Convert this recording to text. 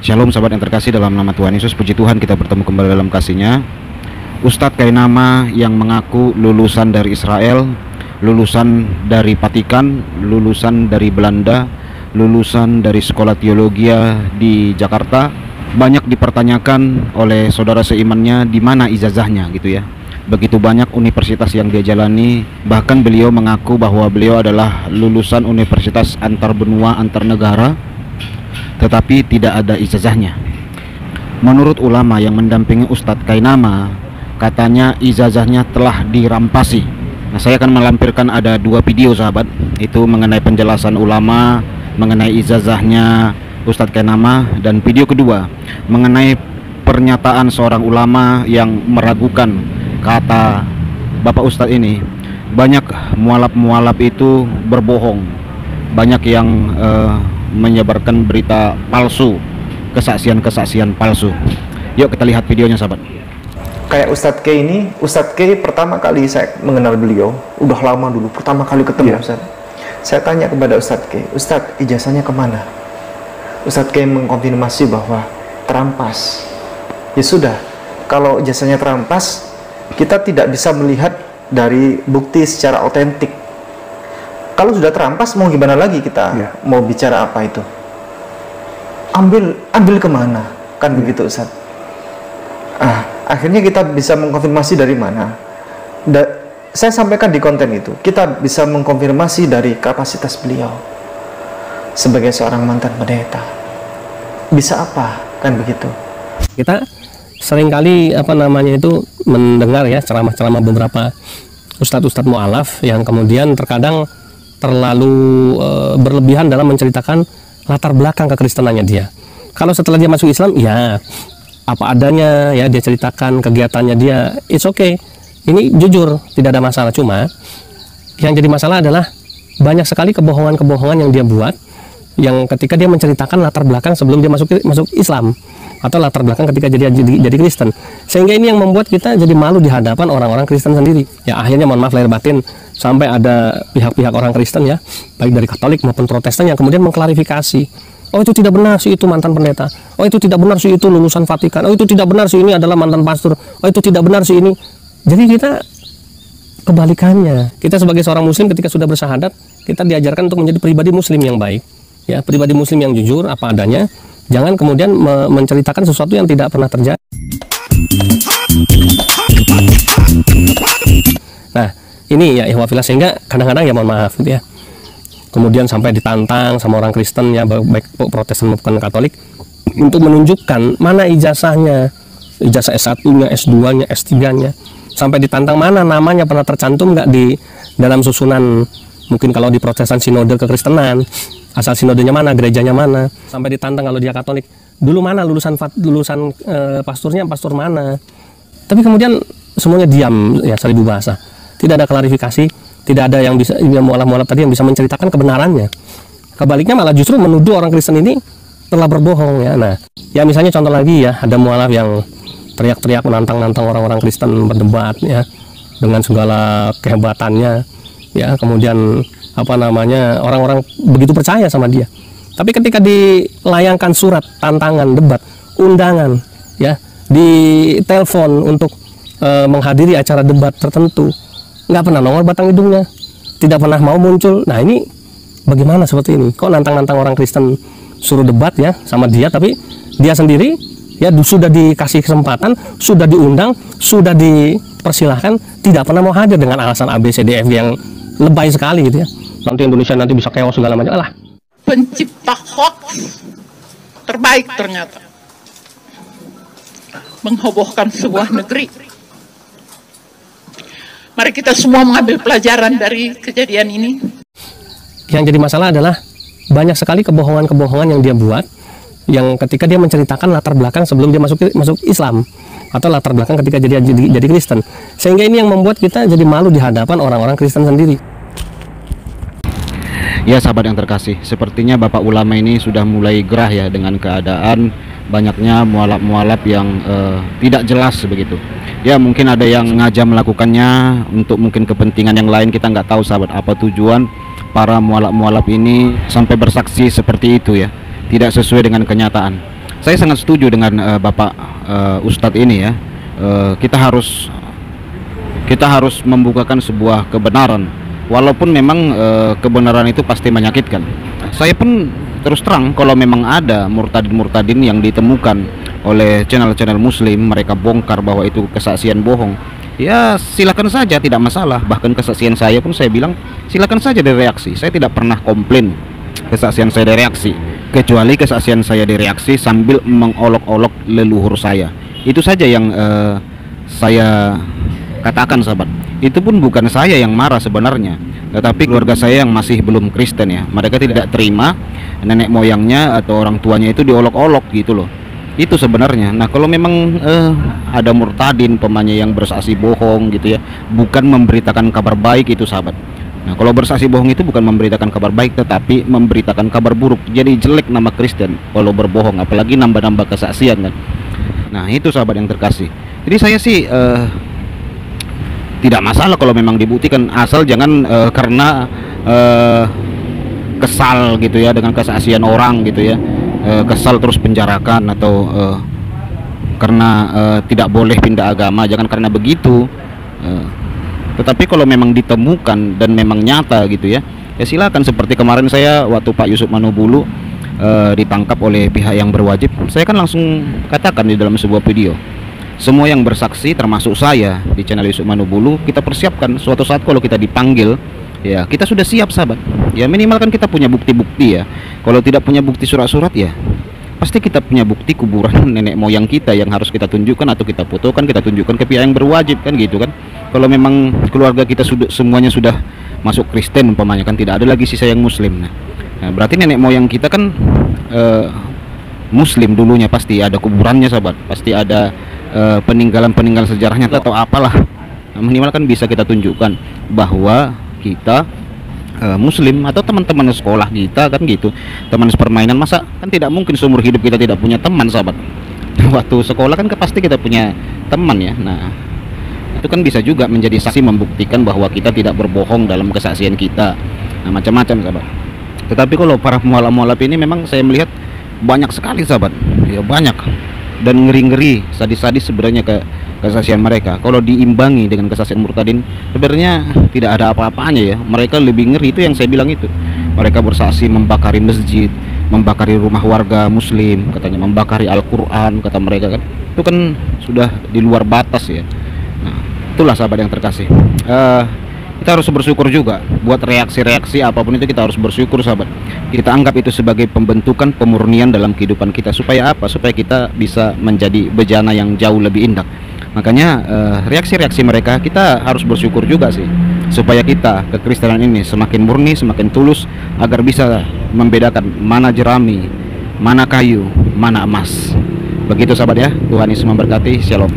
Shalom sahabat yang terkasih dalam nama Tuhan Yesus. Puji Tuhan kita bertemu kembali dalam kasih-Nya. Ustadz Kainama yang mengaku lulusan dari Israel, lulusan dari Vatikan, lulusan dari Belanda, lulusan dari sekolah teologi di Jakarta, banyak dipertanyakan oleh saudara seimannya di mana ijazahnya gitu ya. Begitu banyak universitas yang dia jalani, bahkan beliau mengaku bahwa beliau adalah lulusan universitas antar benua, antar negara, tetapi tidak ada ijazahnya. Menurut ulama yang mendampingi Ustadz Kainama, katanya ijazahnya telah dirampasi. Nah, saya akan melampirkan ada dua video sahabat, itu mengenai penjelasan ulama mengenai ijazahnya Ustadz Kainama, dan video kedua mengenai pernyataan seorang ulama yang meragukan kata Bapak Ustadz ini. Banyak mualaf-mualaf itu berbohong, banyak yang menyebarkan berita palsu, kesaksian-kesaksian palsu. Yuk kita lihat videonya sahabat. Kayak Ustadz K ini, Ustadz K pertama kali saya mengenal beliau, udah lama dulu, pertama kali ketemu Ustadz. Saya tanya kepada Ustadz K, Ustadz ijazahnya kemana? Ustadz K mengkonfirmasi bahwa terampas. Ya sudah, kalau ijazahnya terampas, kita tidak bisa melihat dari bukti secara otentik. Kalau sudah terampas, mau gimana lagi kita mau bicara apa itu? Ambil kemana? Kan begitu Ustaz. Akhirnya kita bisa mengkonfirmasi dari mana? Saya sampaikan di konten itu, kita bisa mengkonfirmasi dari kapasitas beliau sebagai seorang mantan pendeta. Bisa apa? Kan begitu. Kita seringkali mendengar ya ceramah-ceramah beberapa ustadz-ustadz mu'alaf yang kemudian terkadang terlalu berlebihan dalam menceritakan latar belakang kekristenannya dia. Kalau setelah dia masuk Islam, ya apa adanya ya dia ceritakan kegiatannya dia, it's okay. Ini jujur, tidak ada masalah. Cuma yang jadi masalah adalah banyak sekali kebohongan-kebohongan yang dia buat, yang ketika dia menceritakan latar belakang sebelum dia masuk Islam, atau latar belakang ketika jadi Kristen, sehingga ini yang membuat kita jadi malu di hadapan orang-orang Kristen sendiri. Ya akhirnya mohon maaf lahir batin, sampai ada pihak-pihak orang Kristen ya, baik dari Katolik maupun Protestan yang kemudian mengklarifikasi, oh itu tidak benar sih itu mantan pendeta, oh itu tidak benar sih itu lulusan Vatikan, oh itu tidak benar sih ini adalah mantan pastor, oh itu tidak benar sih ini. Jadi kita kebalikannya, kita sebagai seorang muslim ketika sudah bersahadat, kita diajarkan untuk menjadi pribadi muslim yang baik, ya pribadi muslim yang jujur apa adanya. Jangan kemudian menceritakan sesuatu yang tidak pernah terjadi. Nah, ini ya ihwafillah, sehingga kadang-kadang ya mohon maaf gitu ya. Kemudian sampai ditantang sama orang Kristen ya, baik Protestan maupun Katolik, untuk menunjukkan mana ijazahnya, ijazah S1-nya, S2-nya, S3-nya. Sampai ditantang mana namanya pernah tercantum nggak di dalam susunan, mungkin kalau di Protestan sinode kekristenan, asal sinodenya mana, gerejanya mana. Sampai ditantang kalau dia Katolik, dulu mana lulusan pasturnya, pastor mana. Tapi kemudian semuanya diam ya, seribu bahasa. Tidak ada klarifikasi, tidak ada yang bisa, mualaf-mualaf tadi yang bisa menceritakan kebenarannya. Kebaliknya malah justru menuduh orang Kristen ini telah berbohong ya. Nah, ya misalnya contoh lagi ya, ada mualaf yang teriak-teriak menantang-nantang orang-orang Kristen berdebat ya, dengan segala kehebatannya ya, kemudian orang-orang begitu percaya sama dia. Tapi ketika dilayangkan surat tantangan debat, undangan ya, di telepon untuk menghadiri acara debat tertentu, nggak pernah nongol batang hidungnya, tidak pernah mau muncul. Nah ini bagaimana seperti ini? Kok nantang-nantang orang Kristen suruh debat ya sama dia, tapi dia sendiri ya sudah dikasih kesempatan, sudah diundang, sudah dipersilahkan, tidak pernah mau hadir dengan alasan ABCDF yang lebay sekali gitu ya. Nanti Indonesia nanti bisa keos segala macam. Alah, pencipta hoax terbaik ternyata menghebohkan sebuah negeri. Mari kita semua mengambil pelajaran dari kejadian ini. Yang jadi masalah adalah banyak sekali kebohongan-kebohongan yang dia buat, yang ketika dia menceritakan latar belakang sebelum dia masuk Islam, atau latar belakang ketika jadi Kristen, sehingga ini yang membuat kita jadi malu di hadapan orang-orang Kristen sendiri. Ya sahabat yang terkasih, sepertinya Bapak Ulama ini sudah mulai gerah ya dengan keadaan banyaknya mualaf-mualaf yang tidak jelas begitu. Ya mungkin ada yang sengaja melakukannya untuk mungkin kepentingan yang lain, kita nggak tahu sahabat apa tujuan para mualaf-mualaf ini sampai bersaksi seperti itu ya, tidak sesuai dengan kenyataan. Saya sangat setuju dengan Bapak Ustadz ini ya. Kita harus membukakan sebuah kebenaran, walaupun memang kebenaran itu pasti menyakitkan. Saya pun terus terang, kalau memang ada murtadin yang ditemukan oleh channel-channel muslim, mereka bongkar bahwa itu kesaksian bohong, ya silakan saja, tidak masalah. Bahkan kesaksian saya pun saya bilang silakan saja direaksi. Saya tidak pernah komplain kesaksian saya direaksi, kecuali kesaksian saya direaksi sambil mengolok-olok leluhur saya. Itu saja yang saya katakan, sahabat. Itu pun bukan saya yang marah sebenarnya, tetapi keluarga saya yang masih belum Kristen ya. Mereka tidak terima nenek moyangnya atau orang tuanya itu diolok-olok gitu loh. Itu sebenarnya. Nah, kalau memang ada murtadin pemanya yang bersaksi bohong gitu ya, bukan memberitakan kabar baik itu, sahabat. Nah, kalau bersaksi bohong itu bukan memberitakan kabar baik, tetapi memberitakan kabar buruk. Jadi jelek nama Kristen kalau berbohong, apalagi nambah-nambah kesaksian kan. Nah, itu sahabat yang terkasih. Jadi saya sih tidak masalah kalau memang dibuktikan, asal jangan karena kesal gitu ya dengan kesaksian orang gitu ya, kesal terus penjarakan, atau karena tidak boleh pindah agama, jangan karena begitu. Tetapi kalau memang ditemukan dan memang nyata gitu ya, ya silakan. Seperti kemarin saya waktu Pak Yusuf Manobulu ditangkap oleh pihak yang berwajib, saya kan langsung katakan di dalam sebuah video, semua yang bersaksi termasuk saya di channel Yusuf Manobulu, kita persiapkan suatu saat kalau kita dipanggil, ya kita sudah siap, sahabat. Ya minimal kan kita punya bukti-bukti ya. Kalau tidak punya bukti surat-surat, ya pasti kita punya bukti kuburan nenek moyang kita yang harus kita tunjukkan atau kita fotokan, kita tunjukkan ke pihak yang berwajib kan gitu kan. Kalau memang keluarga kita semuanya sudah masuk Kristen umpamanya, kan tidak ada lagi sisa yang muslim. Nah, berarti nenek moyang kita kan muslim dulunya, pasti ada kuburannya, sahabat. Pasti ada peninggalan sejarahnya atau apalah. Nah, minimal kan bisa kita tunjukkan bahwa kita muslim, atau teman-teman sekolah kita kan gitu, teman sepermainan. Masa kan tidak mungkin seumur hidup kita tidak punya teman, sahabat. Waktu sekolah kan pasti kita punya teman ya. Nah, itu kan bisa juga menjadi saksi membuktikan bahwa kita tidak berbohong dalam kesaksian kita. Nah, macam-macam, sahabat. Tetapi kalau para mualaf-mualaf ini memang saya melihat banyak sekali, sahabat. Ya banyak, dan ngeri-ngeri, sadis-sadis sebenarnya kesaksian mereka. Kalau diimbangi dengan kesaksian murtadin, sebenarnya tidak ada apa-apanya ya. Mereka lebih ngeri, itu yang saya bilang itu. Mereka bersaksi membakari masjid, membakari rumah warga muslim, katanya membakari Al-Quran, kata mereka kan. Itu kan sudah di luar batas ya. Nah, itulah sahabat yang terkasih. Kita harus bersyukur juga buat reaksi-reaksi apapun itu, kita harus bersyukur, sahabat. Kita anggap itu sebagai pembentukan, pemurnian dalam kehidupan kita. Supaya apa? Supaya kita bisa menjadi bejana yang jauh lebih indah. Makanya reaksi-reaksi mereka kita harus bersyukur juga sih, supaya kita kekristenan ini semakin murni, semakin tulus, agar bisa membedakan mana jerami, mana kayu, mana emas. Begitu, sahabat ya. Tuhan Yesus memberkati. Shalom.